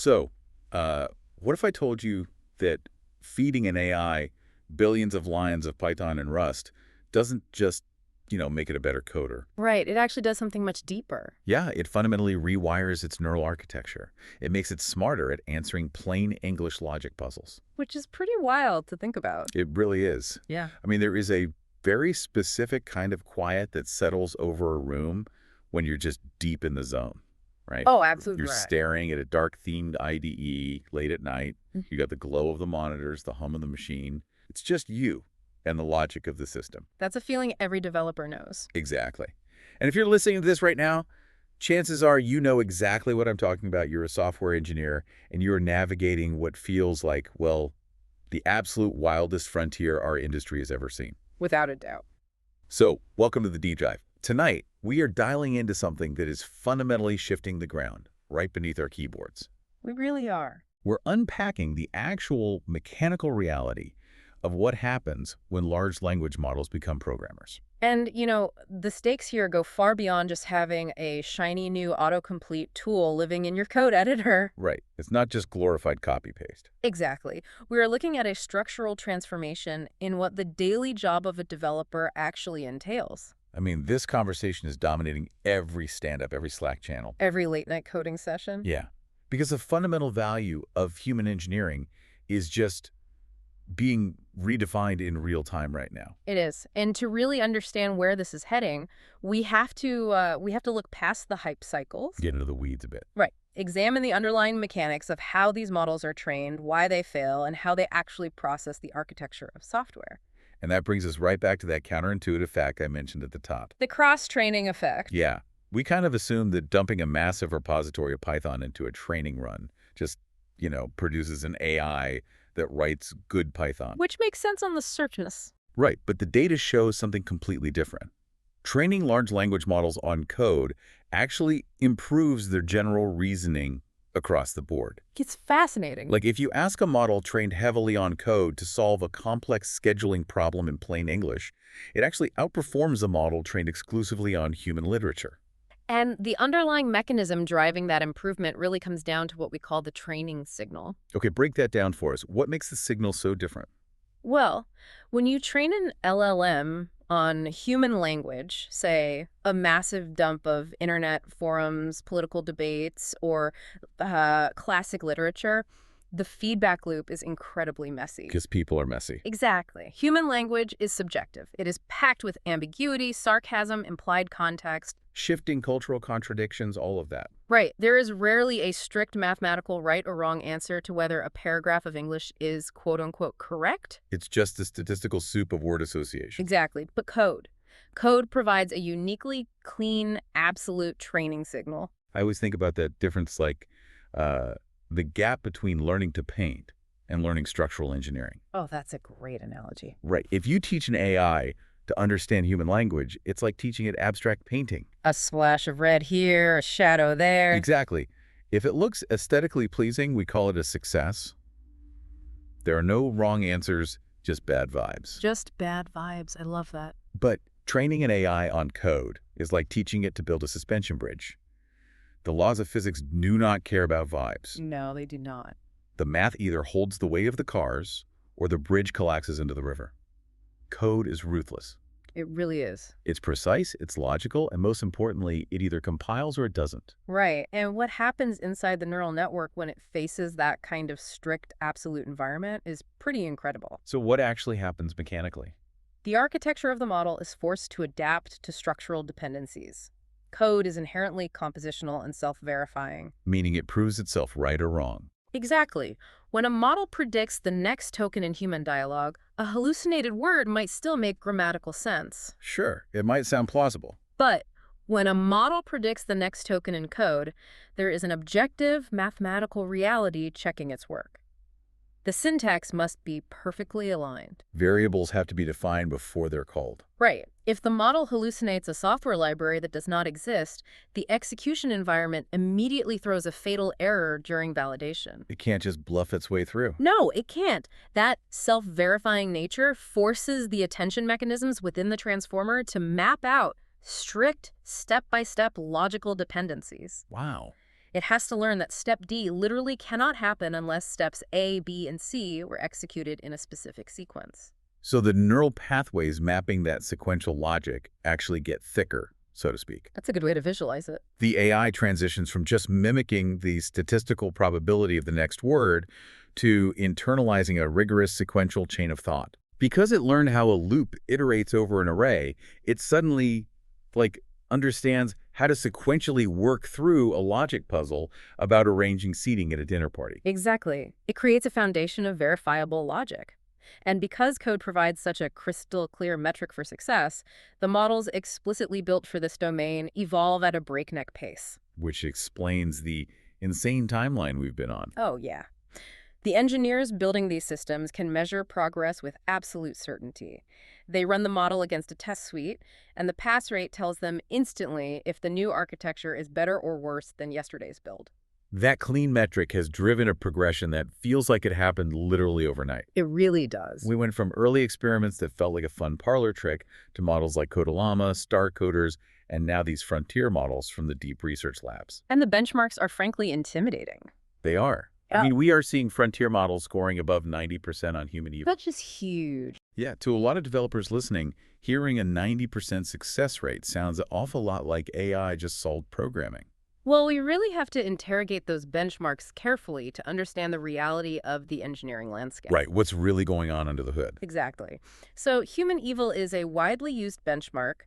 So, what if I told you that feeding an AI billions of lines of Python and Rust doesn't just, make it a better coder? Right, it actually does something much deeper. Yeah, it fundamentally rewires its neural architecture. It makes it smarter at answering plain English logic puzzles. Which is pretty wild to think about. It really is. Yeah. I mean, there is a very specific kind of quiet that settles over a room when you're just deep in the zone, right? Oh, absolutely You're right. staring at a dark-themed IDE late at night. You got the glow of the monitors, the hum of the machine. It's just you and the logic of the system. That's a feeling every developer knows. Exactly. And if you're listening to this right now, chances are you know exactly what I'm talking about. You're a software engineer, and you're navigating what feels like, well, the absolute wildest frontier our industry has ever seen. Without a doubt. So, welcome to the Deep Dive. Tonight, we are dialing into something that is fundamentally shifting the ground right beneath our keyboards. We really are. We're unpacking the actual mechanical reality of what happens when large language models become programmers. And, the stakes here go far beyond just having a shiny new autocomplete tool living in your code editor. Right. It's not just glorified copy-paste. Exactly. We are looking at a structural transformation in what the daily job of a developer actually entails. I mean, this conversation is dominating every stand-up, every Slack channel. Every late-night coding session. Yeah. Because the fundamental value of human engineering is just being redefined in real time right now. It is. And to really understand where this is heading, we have to look past the hype cycles. Get into the weeds a bit. Right. Examine the underlying mechanics of how these models are trained, why they fail, and how they actually process the architecture of software. And that brings us right back to that counterintuitive fact I mentioned at the top. The cross-training effect. Yeah. We kind of assume that dumping a massive repository of Python into a training run just, produces an AI that writes good Python. Which makes sense on the surface. Right, but the data shows something completely different. Training large language models on code actually improves their general reasoning across the board. It's fascinating. Like if you ask a model trained heavily on code to solve a complex scheduling problem in plain English, it actually outperforms a model trained exclusively on human literature. And the underlying mechanism driving that improvement really comes down to what we call the training signal. Okay, break that down for us. What makes the signal so different? Well, when you train an LLM on human language, say a massive dump of internet forums, political debates, or classic literature, the feedback loop is incredibly messy. Because people are messy. Exactly. Human language is subjective. It is packed with ambiguity, sarcasm, implied context. Shifting cultural contradictions, all of that. Right. There is rarely a strict mathematical right or wrong answer to whether a paragraph of English is quote-unquote correct. It's just a statistical soup of word association. Exactly. But code. Code provides a uniquely clean, absolute training signal. I always think about that difference like the gap between learning to paint and learning structural engineering. Oh, that's a great analogy. Right. If you teach an AI to understand human language, it's like teaching it abstract painting. A splash of red here, a shadow there. Exactly. If it looks aesthetically pleasing, we call it a success. There are no wrong answers, just bad vibes. Just bad vibes. I love that. But training an AI on code is like teaching it to build a suspension bridge. The laws of physics do not care about vibes. No, they do not. The math either holds the weight of the cars or the bridge collapses into the river. Code is ruthless. It really is. It's precise, it's logical, and most importantly, it either compiles or it doesn't. Right. And what happens inside the neural network when it faces that kind of strict absolute environment is pretty incredible. So what actually happens mechanically? The architecture of the model is forced to adapt to structural dependencies. Code is inherently compositional and self-verifying. Meaning it proves itself right or wrong. Exactly. When a model predicts the next token in human dialogue, a hallucinated word might still make grammatical sense. Sure, it might sound plausible. But when a model predicts the next token in code, there is an objective mathematical reality checking its work. The syntax must be perfectly aligned. Variables have to be defined before they're called. Right. If the model hallucinates a software library that does not exist, the execution environment immediately throws a fatal error during validation. It can't just bluff its way through. No, it can't. That self-verifying nature forces the attention mechanisms within the transformer to map out strict, step-by-step logical dependencies. Wow. It has to learn that step D literally cannot happen unless steps A, B, and C were executed in a specific sequence. So the neural pathways mapping that sequential logic actually get thicker, so to speak. That's a good way to visualize it. The AI transitions from just mimicking the statistical probability of the next word to internalizing a rigorous sequential chain of thought. Because it learned how a loop iterates over an array, it suddenly, understands how to sequentially work through a logic puzzle about arranging seating at a dinner party. Exactly. It creates a foundation of verifiable logic. And because code provides such a crystal clear metric for success, the models explicitly built for this domain evolve at a breakneck pace. Which explains the insane timeline we've been on. Oh, yeah. The engineers building these systems can measure progress with absolute certainty. They run the model against a test suite, and the pass rate tells them instantly if the new architecture is better or worse than yesterday's build. That clean metric has driven a progression that feels like it happened literally overnight. It really does. We went from early experiments that felt like a fun parlor trick to models like CodeLlama, StarCoders, and now these frontier models from the deep research labs. And the benchmarks are frankly intimidating. They are. Yeah. I mean, we are seeing frontier models scoring above 90% on HumanEval. That's just huge. Yeah, to a lot of developers listening, hearing a 90% success rate sounds an awful lot like AI just solved programming. Well, we really have to interrogate those benchmarks carefully to understand the reality of the engineering landscape. Right, what's really going on under the hood? Exactly. So HumanEval is a widely used benchmark,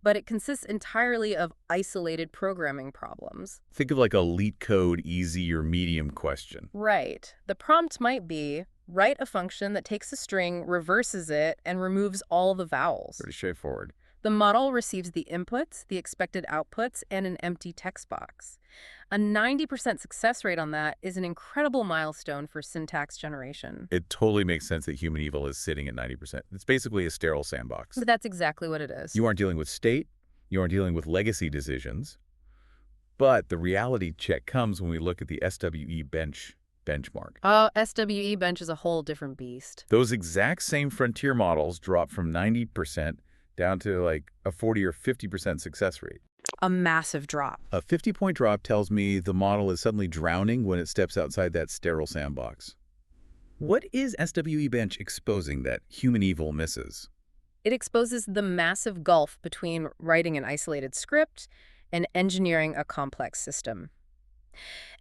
but it consists entirely of isolated programming problems. Think of like a LEET code easy or medium question. Right. The prompt might be, write a function that takes a string, reverses it, and removes all the vowels. Pretty straightforward. The model receives the inputs, the expected outputs, and an empty text box. A 90% success rate on that is an incredible milestone for syntax generation. It totally makes sense that HumanEval is sitting at 90%. It's basically a sterile sandbox. But that's exactly what it is. You aren't dealing with state, you aren't dealing with legacy decisions, but the reality check comes when we look at the SWE-bench benchmark. Oh, SWE-bench is a whole different beast. Those exact same frontier models drop from 90% down to like a 40 or 50% success rate. A massive drop. A 50-point drop tells me the model is suddenly drowning when it steps outside that sterile sandbox. What is SWE-bench exposing that HumanEval misses? It exposes the massive gulf between writing an isolated script and engineering a complex system.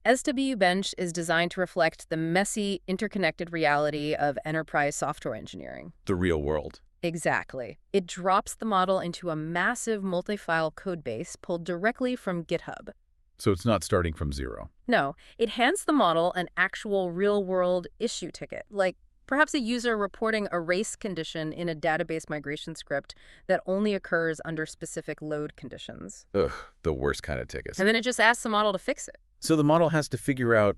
SWE-bench is designed to reflect the messy, interconnected reality of enterprise software engineering. The real world. Exactly. It drops the model into a massive multi-file codebase pulled directly from GitHub. So it's not starting from zero. No, it hands the model an actual real-world issue ticket, like perhaps a user reporting a race condition in a database migration script that only occurs under specific load conditions. Ugh, the worst kind of tickets. And then it just asks the model to fix it. So the model has to figure out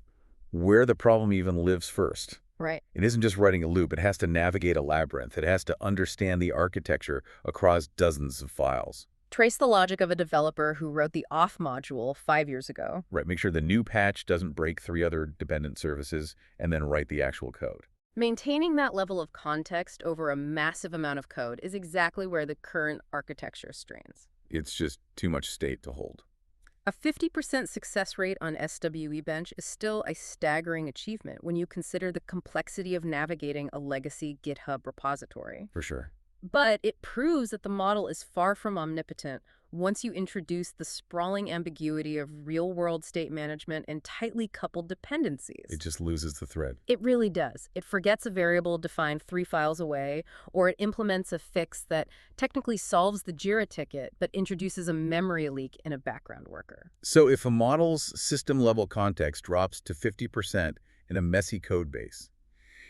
where the problem even lives first. Right. It isn't just writing a loop. It has to navigate a labyrinth. It has to understand the architecture across dozens of files. Trace the logic of a developer who wrote the auth module 5 years ago. Right. Make sure the new patch doesn't break 3 other dependent services, and then write the actual code. Maintaining that level of context over a massive amount of code is exactly where the current architecture strains. It's just too much state to hold. A 50% success rate on SWE-bench is still a staggering achievement when you consider the complexity of navigating a legacy GitHub repository. For sure. But it proves that the model is far from omnipotent once you introduce the sprawling ambiguity of real-world state management and tightly coupled dependencies. It just loses the thread. It really does. It forgets a variable defined 3 files away, or it implements a fix that technically solves the JIRA ticket but introduces a memory leak in a background worker. So if a model's system-level context drops to 50% in a messy code base,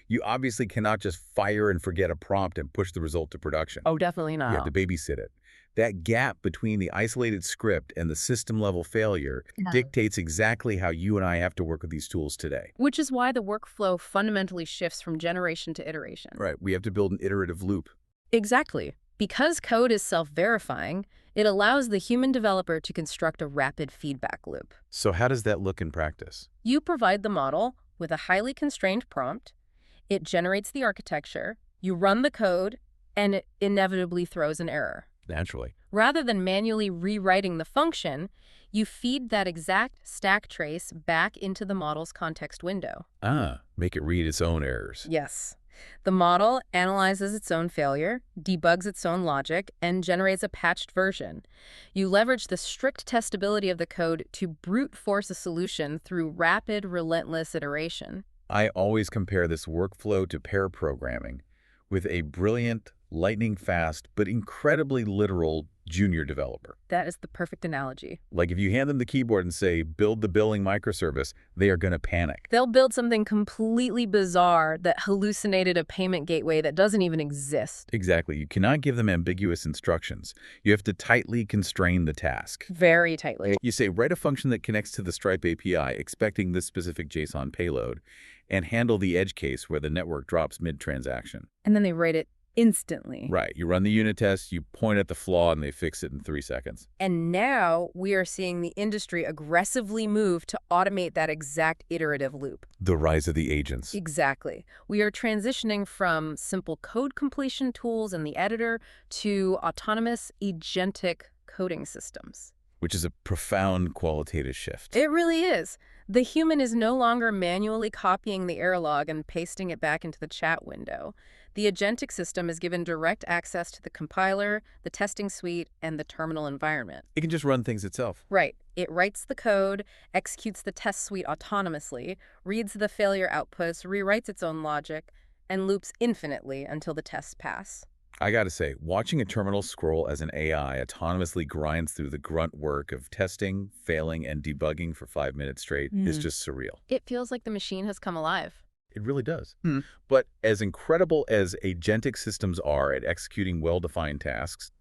you obviously cannot just fire and forget a prompt and push the result to production. Oh, definitely not. You have to babysit it. That gap between the isolated script and the system-level failure dictates exactly how you and I have to work with these tools today. Which is why the workflow fundamentally shifts from generation to iteration. Right. We have to build an iterative loop. Exactly. Because code is self-verifying, it allows the human developer to construct a rapid feedback loop. So how does that look in practice? You provide the model with a highly constrained prompt, it generates the architecture, you run the code, and it inevitably throws an error. Naturally. Rather than manually rewriting the function, you feed that exact stack trace back into the model's context window. Ah, make it read its own errors. Yes. The model analyzes its own failure, debugs its own logic, and generates a patched version. You leverage the strict testability of the code to brute force a solution through rapid, relentless iteration. I always compare this workflow to pair programming with a brilliant, lightning-fast, but incredibly literal junior developer. That is the perfect analogy. Like if you hand them the keyboard and say, build the billing microservice, they are going to panic. They'll build something completely bizarre that hallucinated a payment gateway that doesn't even exist. Exactly. You cannot give them ambiguous instructions. You have to tightly constrain the task. Very tightly. You say, write a function that connects to the Stripe API, expecting this specific JSON payload, and handle the edge case where the network drops mid-transaction. And then they write it instantly. Right. You run the unit test, you point at the flaw, and they fix it in 3 seconds. And now we are seeing the industry aggressively move to automate that exact iterative loop. The rise of the agents. Exactly. We are transitioning from simple code completion tools in the editor to autonomous agentic coding systems. Which is a profound qualitative shift. It really is. The human is no longer manually copying the error log and pasting it back into the chat window. The agentic system is given direct access to the compiler, the testing suite, and the terminal environment. It can just run things itself. Right. It writes the code, executes the test suite autonomously, reads the failure outputs, rewrites its own logic, and loops infinitely until the tests pass. I gotta say, watching a terminal scroll as an AI autonomously grinds through the grunt work of testing, failing, and debugging for 5 minutes straight is just surreal. It feels like the machine has come alive. It really does. But as incredible as agentic systems are at executing well-defined tasks,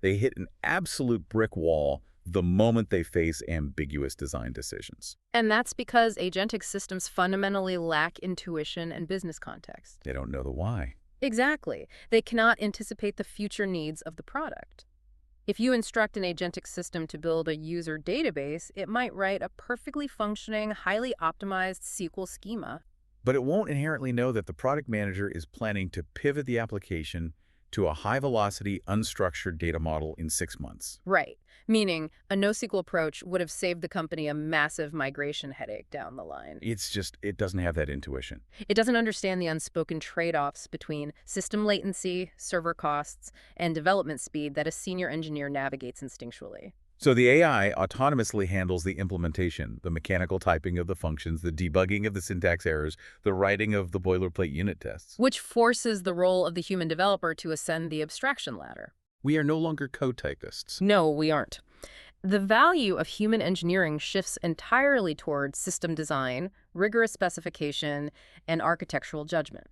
they hit an absolute brick wall the moment they face ambiguous design decisions. And that's because agentic systems fundamentally lack intuition and business context. They don't know the why. Exactly. They cannot anticipate the future needs of the product. If you instruct an agentic system to build a user database, it might write a perfectly functioning, highly optimized SQL schema. But it won't inherently know that the product manager is planning to pivot the application to a high-velocity, unstructured data model in 6 months. Right. Meaning, a NoSQL approach would have saved the company a massive migration headache down the line. It doesn't have that intuition. It doesn't understand the unspoken trade-offs between system latency, server costs, and development speed that a senior engineer navigates instinctually. So the AI autonomously handles the implementation, the mechanical typing of the functions, the debugging of the syntax errors, the writing of the boilerplate unit tests. Which forces the role of the human developer to ascend the abstraction ladder. We are no longer code typists. No, we aren't. The value of human engineering shifts entirely towards system design, rigorous specification, and architectural judgment.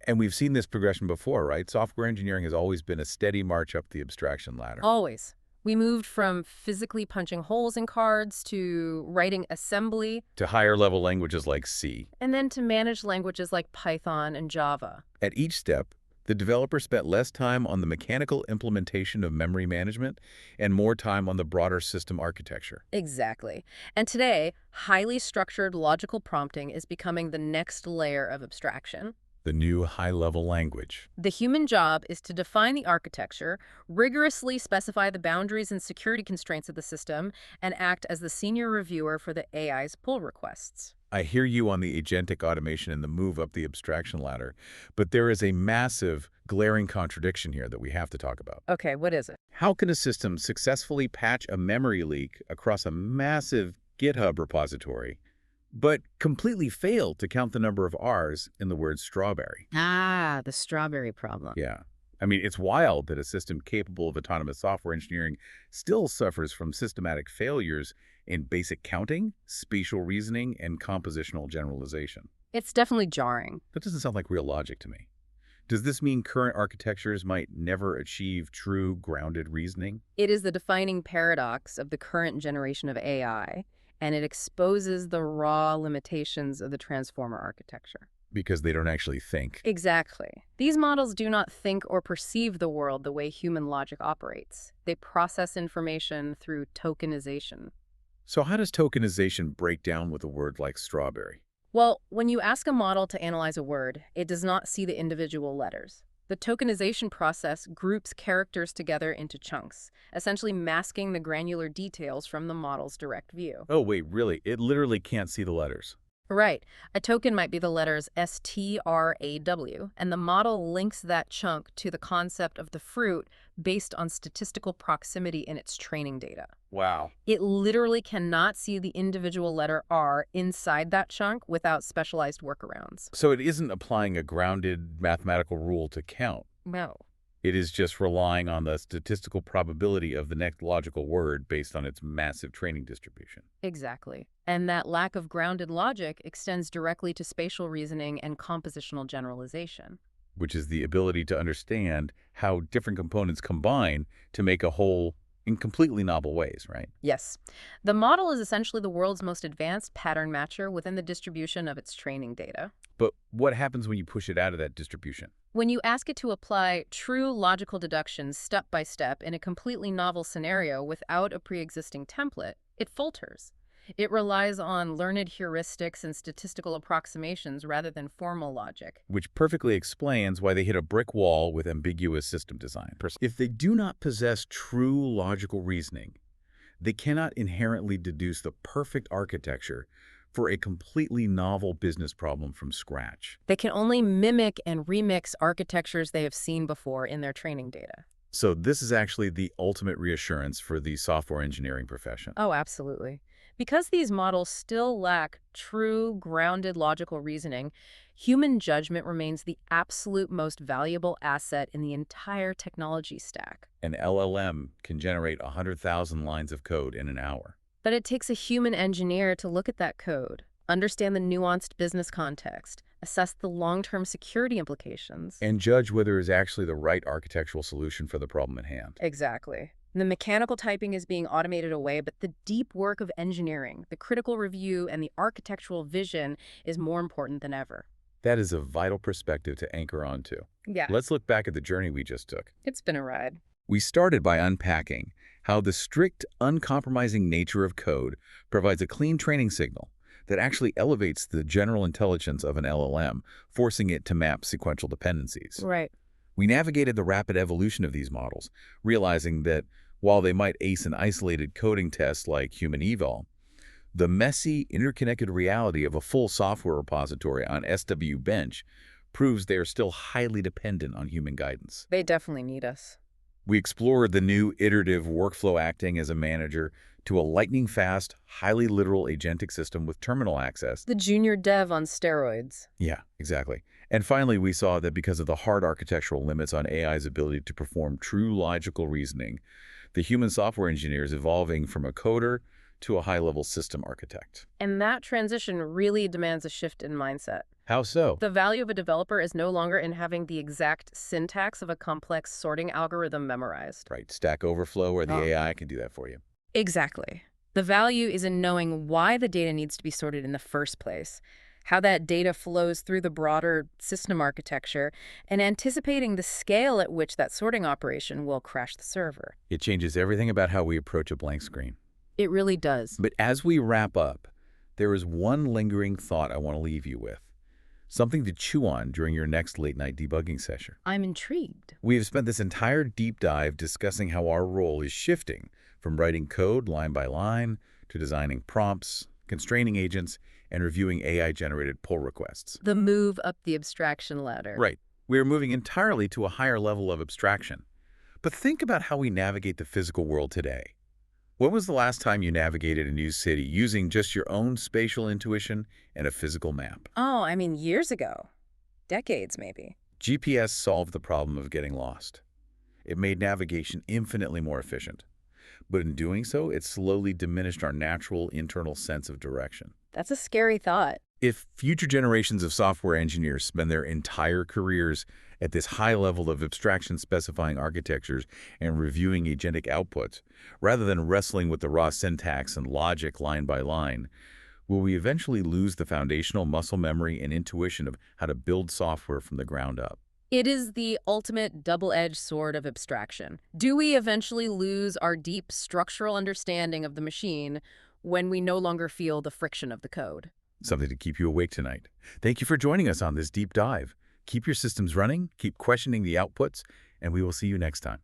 And we've seen this progression before, right? Software engineering has always been a steady march up the abstraction ladder. Always. We moved from physically punching holes in cards to writing assembly, To higher-level languages like C. and then to managed languages like Python and Java. At each step, the developer spent less time on the mechanical implementation of memory management and more time on the broader system architecture. Exactly. And today, highly structured logical prompting is becoming the next layer of abstraction. The new high-level language. The human job is to define the architecture, rigorously specify the boundaries and security constraints of the system, and act as the senior reviewer for the AI's pull requests. I hear you on the agentic automation and the move up the abstraction ladder, but there is a massive, glaring contradiction here that we have to talk about. Okay, what is it? How can a system successfully patch a memory leak across a massive GitHub repository, but completely fail to count the number of R's in the word strawberry? Ah, the strawberry problem. Yeah. I mean, it's wild that a system capable of autonomous software engineering still suffers from systematic failures in basic counting, spatial reasoning, and compositional generalization. It's definitely jarring. That doesn't sound like real logic to me. Does this mean current architectures might never achieve true grounded reasoning? It is the defining paradox of the current generation of AI, and it exposes the raw limitations of the transformer architecture. Because they don't actually think. Exactly. These models do not think or perceive the world the way human logic operates. They process information through tokenization. So how does tokenization break down with a word like strawberry? Well, when you ask a model to analyze a word, it does not see the individual letters. The tokenization process groups characters together into chunks, essentially masking the granular details from the model's direct view. Oh, wait, really? It literally can't see the letters. Right. A token might be the letters STRAW, and the model links that chunk to the concept of the fruit based on statistical proximity in its training data. Wow. It literally cannot see the individual letter R inside that chunk without specialized workarounds. So it isn't applying a grounded mathematical rule to count. No. It is just relying on the statistical probability of the next logical word based on its massive training distribution. Exactly. And that lack of grounded logic extends directly to spatial reasoning and compositional generalization. Which is the ability to understand how different components combine to make a whole in completely novel ways, right? Yes. The model is essentially the world's most advanced pattern matcher within the distribution of its training data. But what happens when you push it out of that distribution? When you ask it to apply true logical deductions step by step in a completely novel scenario without a pre-existing template, it falters. It relies on learned heuristics and statistical approximations rather than formal logic. Which perfectly explains why they hit a brick wall with ambiguous system design. If they do not possess true logical reasoning, they cannot inherently deduce the perfect architecture for a completely novel business problem from scratch. They can only mimic and remix architectures they have seen before in their training data. So this is actually the ultimate reassurance for the software engineering profession. Oh, absolutely. Because these models still lack true, grounded logical reasoning, human judgment remains the absolute most valuable asset in the entire technology stack. An LLM can generate 100,000 lines of code in an hour. But it takes a human engineer to look at that code, understand the nuanced business context, assess the long-term security implications. And judge whether it is actually the right architectural solution for the problem at hand. Exactly. The mechanical typing is being automated away, but the deep work of engineering, the critical review, and the architectural vision is more important than ever. That is a vital perspective to anchor onto. Yeah. Let's look back at the journey we just took. It's been a ride. We started by unpacking how the strict, uncompromising nature of code provides a clean training signal that actually elevates the general intelligence of an LLM, forcing it to map sequential dependencies. Right. We navigated the rapid evolution of these models, realizing that while they might ace an isolated coding test like HumanEval, the messy, interconnected reality of a full software repository on SWE-bench proves they are still highly dependent on human guidance. They definitely need us. We explored the new iterative workflow acting as a manager to a lightning-fast, highly literal agentic system with terminal access. The junior dev on steroids. Yeah, exactly. And finally, we saw that because of the hard architectural limits on AI's ability to perform true logical reasoning, the human software engineer is evolving from a coder to a high-level system architect. And that transition really demands a shift in mindset. How so? The value of a developer is no longer in having the exact syntax of a complex sorting algorithm memorized. Right, Stack Overflow or the AI can do that for you. Exactly. The value is in knowing why the data needs to be sorted in the first place, how that data flows through the broader system architecture, and anticipating the scale at which that sorting operation will crash the server. It changes everything about how we approach a blank screen. It really does. But as we wrap up, there is one lingering thought I want to leave you with. Something to chew on during your next late-night debugging session. I'm intrigued. We have spent this entire deep dive discussing how our role is shifting from writing code line by line to designing prompts, constraining agents, and reviewing AI-generated pull requests. The move up the abstraction ladder. Right. We are moving entirely to a higher level of abstraction. But think about how we navigate the physical world today. When was the last time you navigated a new city using just your own spatial intuition and a physical map? Oh, I mean, years ago. Decades, maybe. GPS solved the problem of getting lost. It made navigation infinitely more efficient. But in doing so, it slowly diminished our natural internal sense of direction. That's a scary thought. If future generations of software engineers spend their entire careers at this high level of abstraction specifying architectures and reviewing agentic outputs, rather than wrestling with the raw syntax and logic line by line, will we eventually lose the foundational muscle memory and intuition of how to build software from the ground up? It is the ultimate double-edged sword of abstraction. Do we eventually lose our deep structural understanding of the machine when we no longer feel the friction of the code? Something to keep you awake tonight. Thank you for joining us on this deep dive. Keep your systems running, keep questioning the outputs, and we will see you next time.